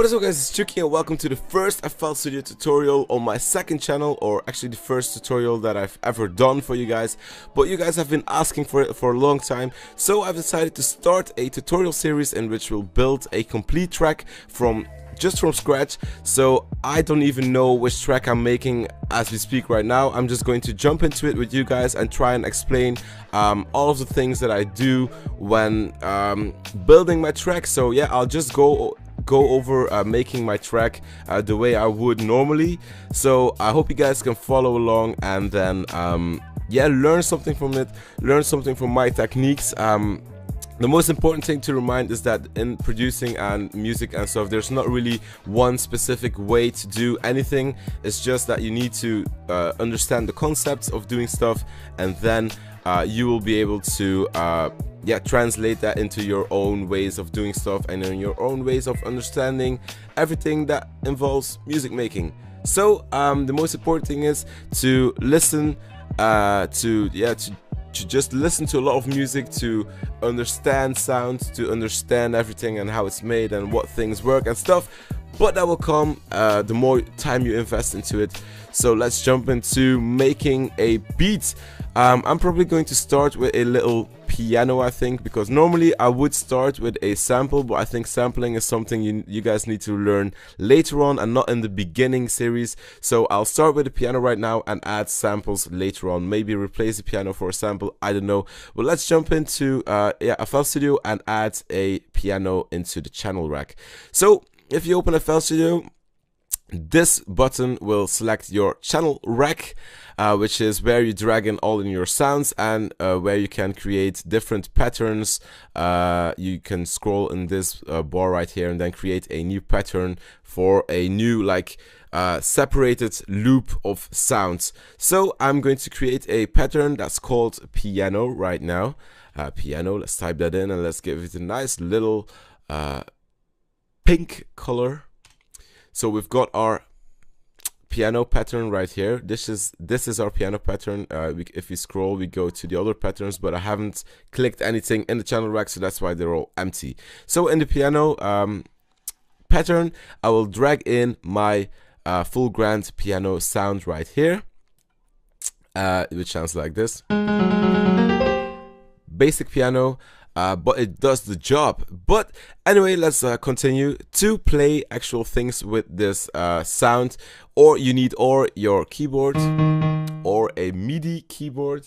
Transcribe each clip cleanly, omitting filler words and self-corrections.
What is up guys, it's Chucky and welcome to the first FL Studio tutorial on my second channel, or actually the first tutorial that I've ever done for you guys. But you guys have been asking for it for a long time, so I've decided to start a tutorial series in which we'll build a complete track just from scratch. So I don't even know which track I'm making as we speak right now. I'm just going to jump into it with you guys and try and explain all of the things that I do when building my track. So yeah, I'll just go over making my track the way I would normally. So I hope you guys can follow along and then yeah, learn something from it, learn something from my techniques. The most important thing to remind is that in producing and music and stuff, there's not really one specific way to do anything. It's just that you need to understand the concepts of doing stuff, and then you will be able to yeah, translate that into your own ways of doing stuff and in your own ways of understanding everything that involves music making. So the most important thing is to listen to just listen to a lot of music, to understand sounds, to understand everything and how it's made and what things work and stuff. But that will come the more time you invest into it. So let's jump into making a beat. I'm probably going to start with a little piano, I think, because normally I would start with a sample, but I think sampling is something you guys need to learn later on and not in the beginning series. So I'll start with the piano right now and add samples later on, maybe replace the piano for a sample, I don't know. But let's jump into yeah, FL Studio and add a piano into the channel rack. So if you open FL Studio, this button will select your channel rack, which is where you drag in all in your sounds and where you can create different patterns. You can scroll in this bar right here and then create a new pattern for a new separated loop of sounds. So I'm going to create a pattern that's called piano right now. Piano, let's type that in and let's give it a nice little pink color. So we've got our piano pattern right here. This is our piano pattern. If we scroll, we go to the other patterns, but I haven't clicked anything in the channel rack, so that's why they're all empty. So in the piano pattern, I will drag in my full grand piano sound right here, which sounds like this. Basic piano. But it does the job. But anyway, let's continue to play actual things with this sound. Or you need your keyboard, or a MIDI keyboard,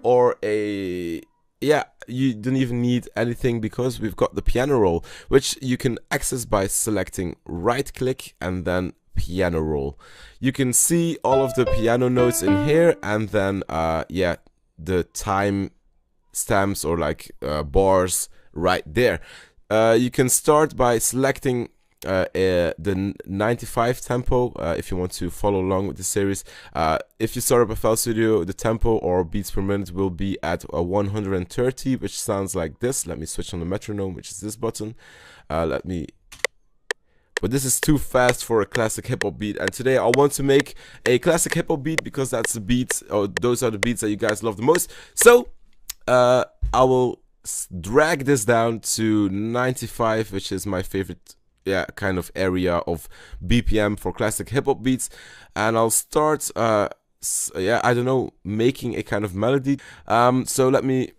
or yeah, you don't even need anything because we've got the piano roll, which you can access by selecting right click and then piano roll. You can see all of the piano notes in here, and then yeah, the time stamps or bars right there. You can start by selecting the 95 tempo if you want to follow along with the series. If you start up FL Studio, the tempo or beats per minute will be at 130, which sounds like this. Let me switch on the metronome, which is this button. But this is too fast for a classic hip-hop beat, and today I want to make a classic hip-hop beat because that's the beats, or those are the beats that you guys love the most. So I will drag this down to 95, which is my favorite kind of area of BPM for classic hip-hop beats, and I'll start yeah, I don't know, making a kind of melody. So let me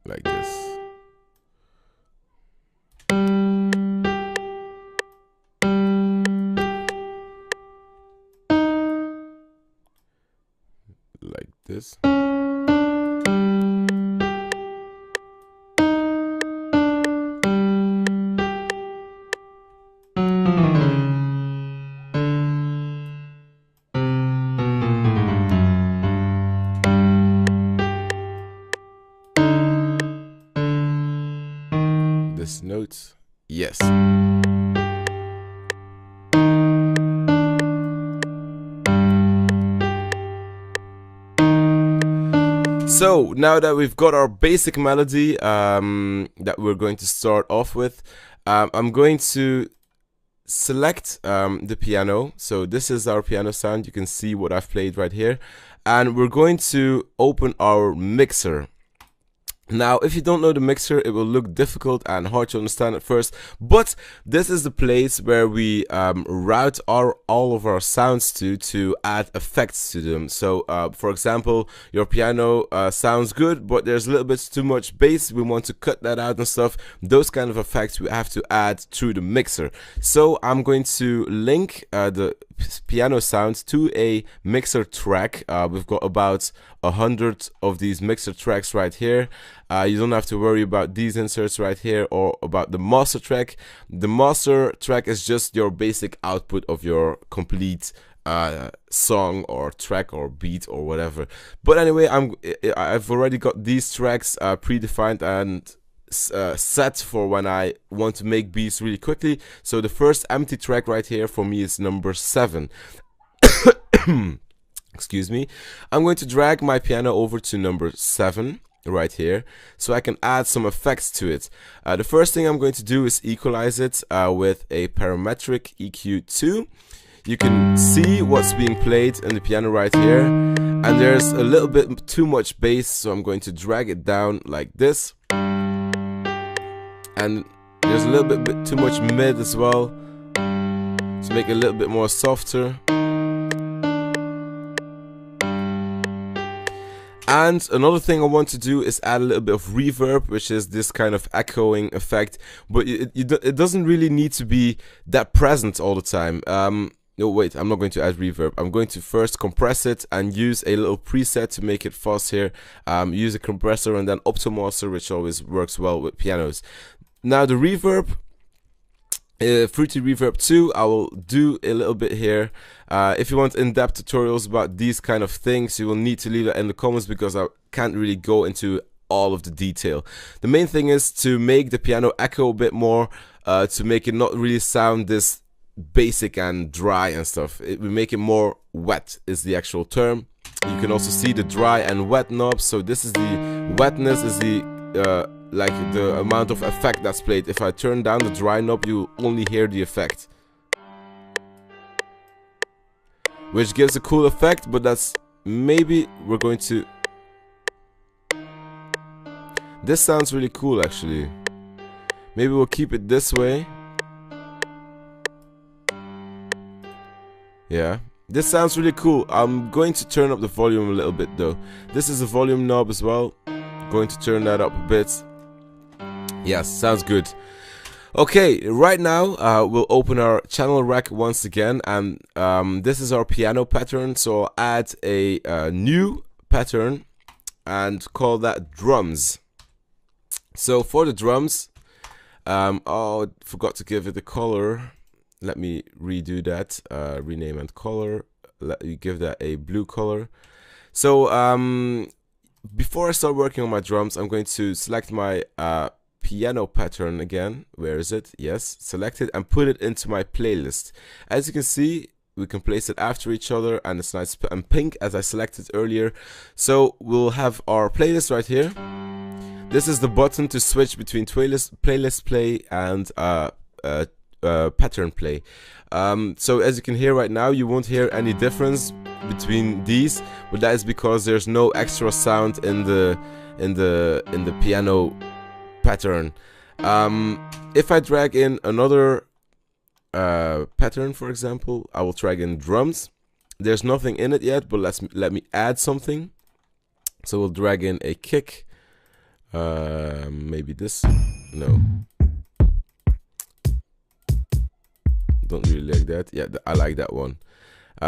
like this. Like this. This note, yes. So now that we've got our basic melody that we're going to start off with, I'm going to select the piano. So this is our piano sound. You can see what I've played right here, and we're going to open our mixer. Now, if you don't know the mixer, it will look difficult and hard to understand at first, but this is the place where we route all of our sounds to add effects to them. So, for example, your piano sounds good, but there's a little bit too much bass. We want to cut that out and stuff. Those kind of effects we have to add through the mixer. So I'm going to link the piano sounds to a mixer track. We've got about 100 of these mixer tracks right here. You don't have to worry about these inserts right here or about the master track. The master track is just your basic output of your complete song or track or beat or whatever. But anyway, I've already got these tracks predefined and set for when I want to make beats really quickly. So the first empty track right here for me is number 7. Excuse me. I'm going to drag my piano over to number 7 right here so I can add some effects to it. The first thing I'm going to do is equalize it with a parametric EQ2. You can see what's being played in the piano right here, and there's a little bit too much bass, so I'm going to drag it down like this. And there's a little bit too much mid as well, to make it a little bit more softer. And another thing I want to do is add a little bit of reverb, which is this kind of echoing effect, but it doesn't really need to be that present all the time. No, wait, I'm not going to add reverb. I'm going to first compress it and use a little preset to make it fast here. Use a compressor and then Optomaster, which always works well with pianos. Now the reverb, Fruity Reverb 2, I will do a little bit here. If you want in-depth tutorials about these kind of things, you will need to leave that in the comments because I can't really go into all of the detail. The main thing is to make the piano echo a bit more, to make it not really sound this basic and dry and stuff. We make it more wet is the actual term. You can also see the dry and wet knobs. So this is the wetness, is the like the amount of effect that's played. If I turn down the dry knob, you only hear the effect, which gives a cool effect, but that's maybe we're going to... This sounds really cool actually. Maybe we'll keep it this way. Yeah, this sounds really cool. I'm going to turn up the volume a little bit though. This is the volume knob as well. Going to turn that up a bit. Yes, sounds good. Okay, right now we'll open our channel rack once again, and this is our piano pattern. So I'll add a new pattern and call that drums. So for the drums, oh, I forgot to give it a color. Let me redo that. Rename and color. Let me give that a blue color. So before I start working on my drums, I'm going to select my piano pattern again. Where is it? Yes, select it and put it into my playlist. As you can see, we can place it after each other, and it's nice and pink as I selected earlier. So we'll have our playlist right here. This is the button to switch between playlist play and pattern play. So as you can hear right now, you won't hear any difference between these, but that is because there's no extra sound in the piano pattern. If I drag in another pattern, for example, I will drag in drums. There's nothing in it yet, but let me add something. So we'll drag in a kick. Maybe this. No, don't really like that. Yeah, I like that one.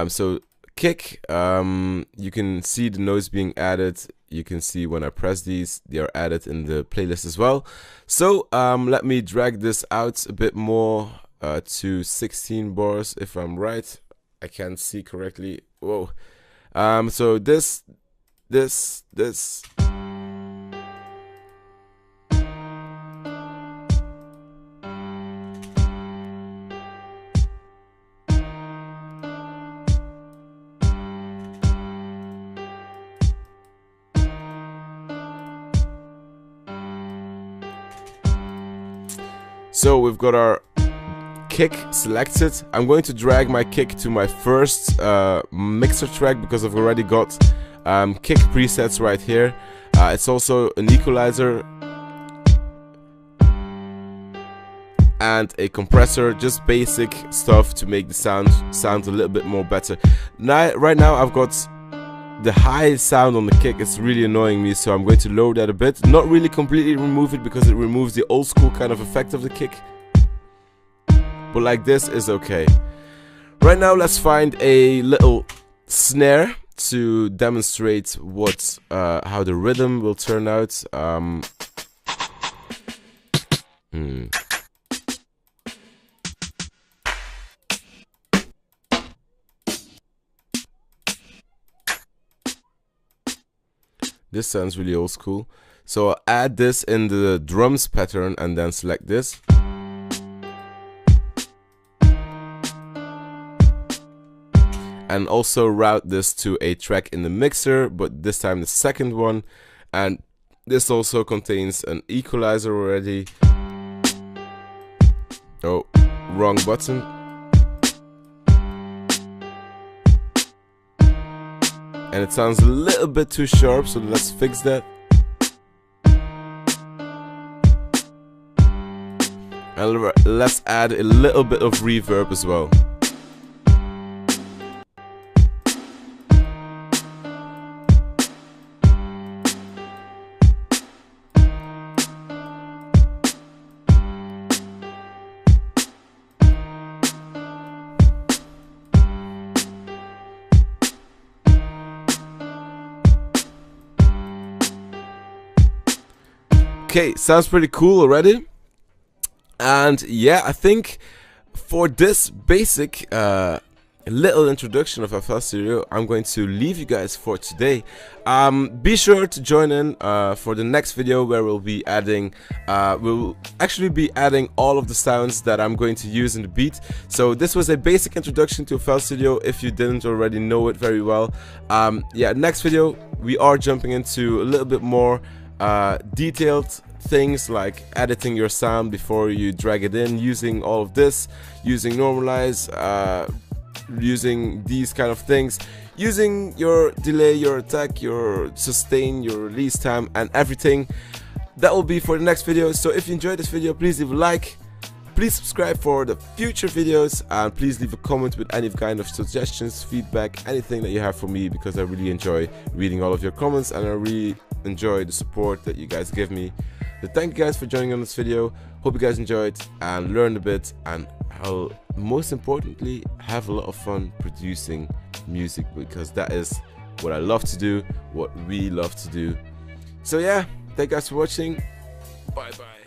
So kick, you can see the notes being added. You can see when I press these, they are added in the playlist as well. So let me drag this out a bit more to 16 bars if I'm right. I can't see correctly. Whoa. So this. So we've got our kick selected. I'm going to drag my kick to my first mixer track because I've already got kick presets right here. It's also an equalizer and a compressor, just basic stuff to make the sound a little bit more better. Now, right now I've got the high sound on the kick. It's really annoying me, so I'm going to lower that a bit. Not really completely remove it because it removes the old school kind of effect of the kick, but like this is okay. Right now let's find a little snare to demonstrate what how the rhythm will turn out. This sounds really old school, so I'll add this in the drums pattern and then select this. And also route this to a track in the mixer, but this time the second one. And this also contains an equalizer already. Oh, wrong button. And it sounds a little bit too sharp, so let's fix that. And let's add a little bit of reverb as well. Okay, sounds pretty cool already. And yeah, I think for this basic little introduction of FL Studio, I'm going to leave you guys for today. Be sure to join in for the next video where we'll be adding we'll actually be adding all of the sounds that I'm going to use in the beat. So this was a basic introduction to FL Studio if you didn't already know it very well. Yeah, next video we are jumping into a little bit more detailed things like editing your sound before you drag it in, using all of this, using normalize, using these kind of things, using your delay, your attack, your sustain, your release time, and everything. That will be for the next video. So if you enjoyed this video, please leave a like, please subscribe for the future videos, and please leave a comment with any kind of suggestions, feedback, anything that you have for me, because I really enjoy reading all of your comments and I really enjoy the support that you guys give me. So thank you guys for joining on this video. Hope you guys enjoyed and learned a bit, and I'll most importantly have a lot of fun producing music, because that is what I love to do, what we love to do. So yeah, thank you guys for watching. Bye bye.